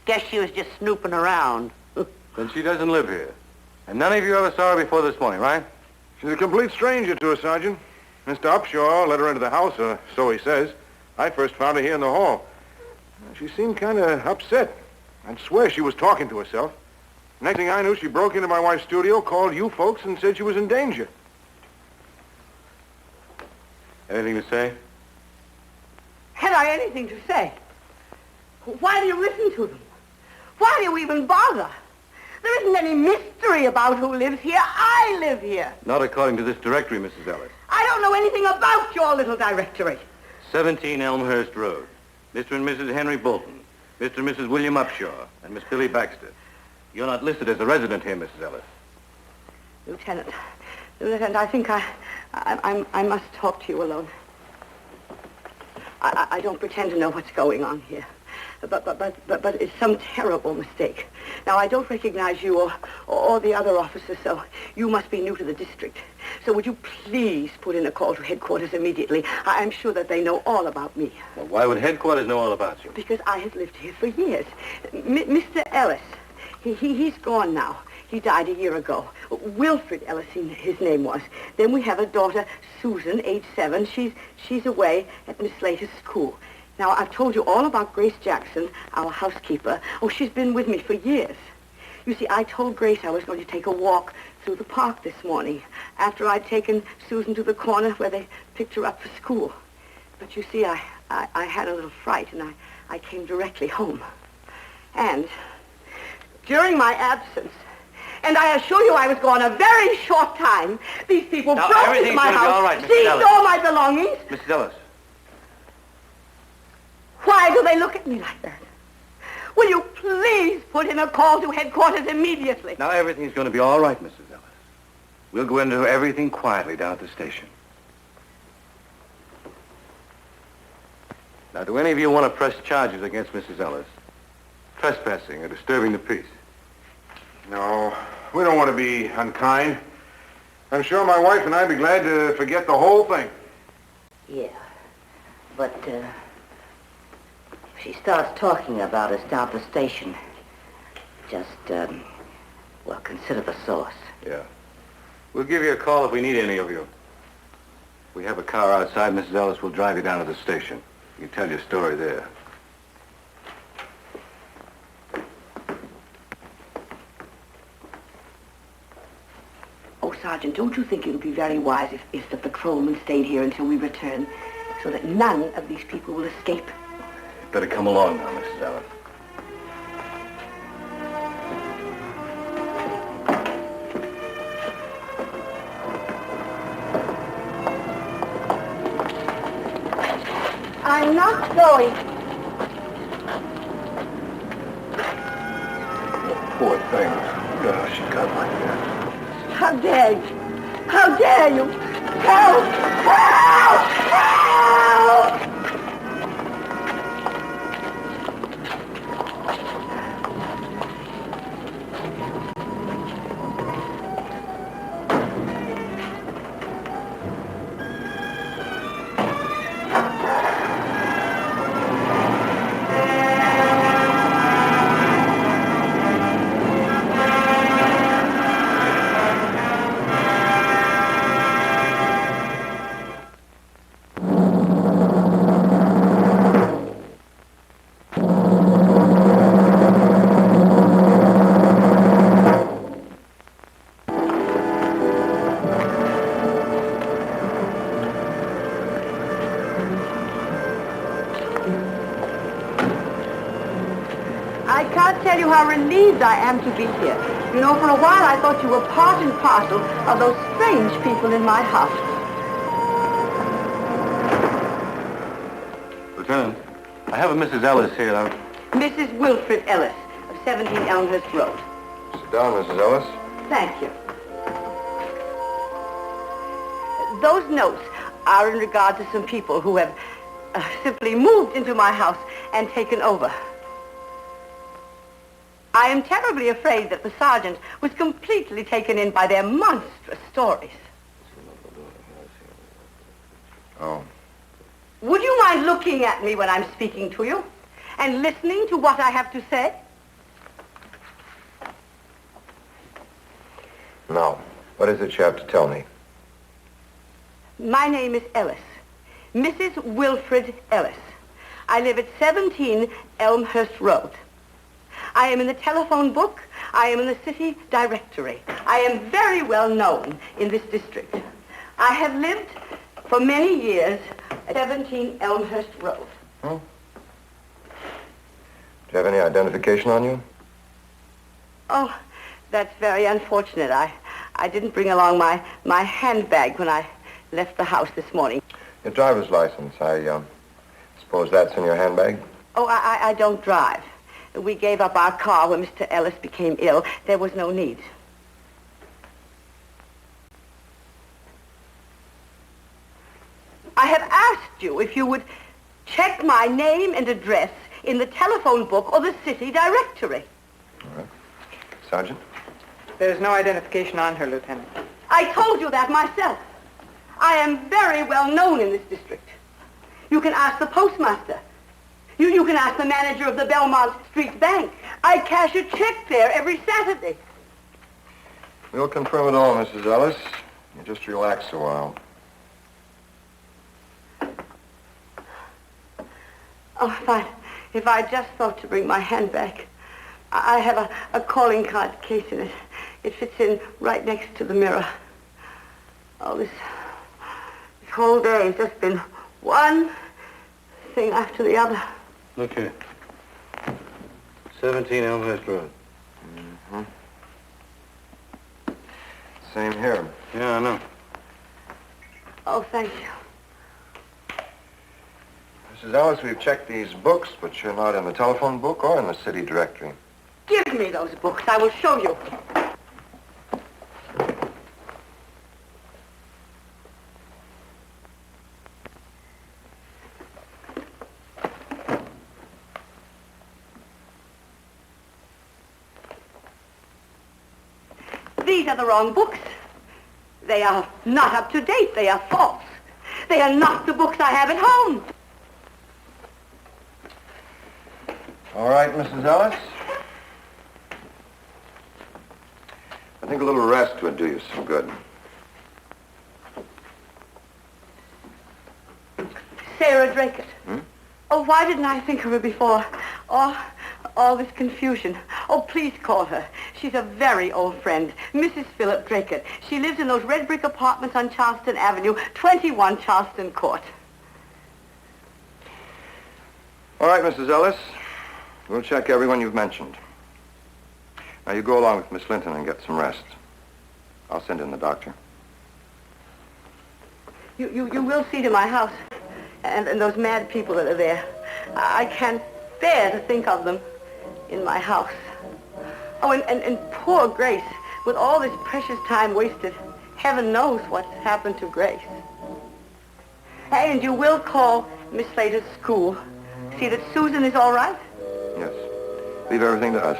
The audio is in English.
Guess she was just snooping around. Then she doesn't live here. And none of you ever saw her before this morning, right? She's a complete stranger to us, Sergeant. Mr. Upshaw let her into the house, or so he says. I first found her here in the hall. She seemed kind of upset. I'd swear she was talking to herself. Next thing I knew, she broke into my wife's studio, called you folks, and said she was in danger. Anything to say? Had I anything to say? Why do you listen to them? Why do you even bother? There isn't any mystery about who lives here. I live here. Not according to this directory, Mrs. Ellis. I don't know anything about your little directory. 17 Elmhurst Road. Mr. and Mrs. Henry Bolton. Mr. and Mrs. William Upshaw. And Miss Billy Baxter. You're not listed as a resident here, Mrs. Ellis. Lieutenant, I think I must talk to you alone. I don't pretend to know what's going on here. But it's some terrible mistake. Now, I don't recognize you or the other officers, so you must be new to the district. So would you please put in a call to headquarters immediately? I'm sure that they know all about me. Well, why would headquarters know all about you? Because I have lived here for years. Mr. Ellis, he's gone now. He died a year ago. Wilfred Ellis, his name was. Then we have a daughter, Susan, age 7. She's away at Miss Slater's school. Now, I've told you all about Grace Jackson, our housekeeper. Oh, she's been with me for years. You see, I told Grace I was going to take a walk through the park this morning after I'd taken Susan to the corner where they picked her up for school. But you see, I had a little fright, and I came directly home. And during my absence, and I assure you I was gone a very short time, these people broke into my house, all right, seized all my belongings. Mrs. Ellis. Why do they look at me like that? Will you please put in a call to headquarters immediately? Now, everything's going to be all right, Mrs. Ellis. We'll go into everything quietly down at the station. Now, do any of you want to press charges against Mrs. Ellis? Trespassing or disturbing the peace? No, we don't want to be unkind. I'm sure my wife and I'd be glad to forget the whole thing. Yeah, but, if she starts talking about us down at the station, just, well, consider the source. Yeah. We'll give you a call if we need any of you. We have a car outside. Mrs. Ellis will drive you down to the station. You can tell your story there. Oh, Sergeant, don't you think it would be very wise if the patrolman stayed here until we return, so that none of these people will escape? Better come along now, Mrs. Ellis. I'm not going. Poor thing. Oh, she got like that. How dare you? How dare you? Help! Help! Help! How relieved I am to be here. You know, for a while I thought you were part and parcel of those strange people in my house. Lieutenant, I have a Mrs. Ellis here. Mrs. Wilfred Ellis of 17 Elmhurst Road. Sit down, Mrs. Ellis. Thank you. Those notes are in regard to some people who have simply moved into my house and taken over. I am terribly afraid that the sergeant was completely taken in by their monstrous stories. Oh. Would you mind looking at me when I'm speaking to you and listening to what I have to say? No. What is it you have to tell me? My name is Ellis. Mrs. Wilfred Ellis. I live at 17 Elmhurst Road. I am in the telephone book. I am in the city directory. I am very well known in this district. I have lived for many years at 17 Elmhurst Road. Hmm? Do you have any identification on you? Oh, that's very unfortunate. I didn't bring along my handbag when I left the house this morning. Your driver's license. I suppose that's in your handbag? Oh, I don't drive. We gave up our car when Mr. Ellis became ill. There was no need. I have asked you if you would check my name and address in the telephone book or the city directory. All right. Sergeant? There's no identification on her, Lieutenant. I told you that myself. I am very well known in this district. You can ask the postmaster. You can ask the manager of the Belmont Street Bank. I cash a check there every Saturday. We'll confirm it all, Mrs. Ellis. You just relax a while. Oh, if I just thought to bring my handbag. I have a calling card case in it. It fits in right next to the mirror. Oh, this whole day has just been one thing after the other. Look here. 17 Elmhurst Road. Mm-hmm. Same here. Yeah, I know. Oh, thank you. Mrs. Ellis, we've checked these books, but you're not in the telephone book or in the city directory. Give me those books. I will show you. These are the wrong books. They are not up to date. They are false. They are not the books I have at home. All right, Mrs. Ellis. I think a little rest would do you some good. Sarah Drake. Hmm? Oh, why didn't I think of her before? Oh, all this confusion. Oh, please call her. She's a very old friend, Mrs. Philip Drake. She lives in those red brick apartments on Charleston Avenue, 21 Charleston Court. All right, Mrs. Ellis. We'll check everyone you've mentioned. Now, you go along with Miss Linton and get some rest. I'll send in the doctor. You will see to my house and those mad people that are there. I can't bear to think of them in my house. Oh, and poor Grace, with all this precious time wasted, heaven knows what's happened to Grace. And you will call Miss Slater's school. See that Susan is all right? Yes. Leave everything to us.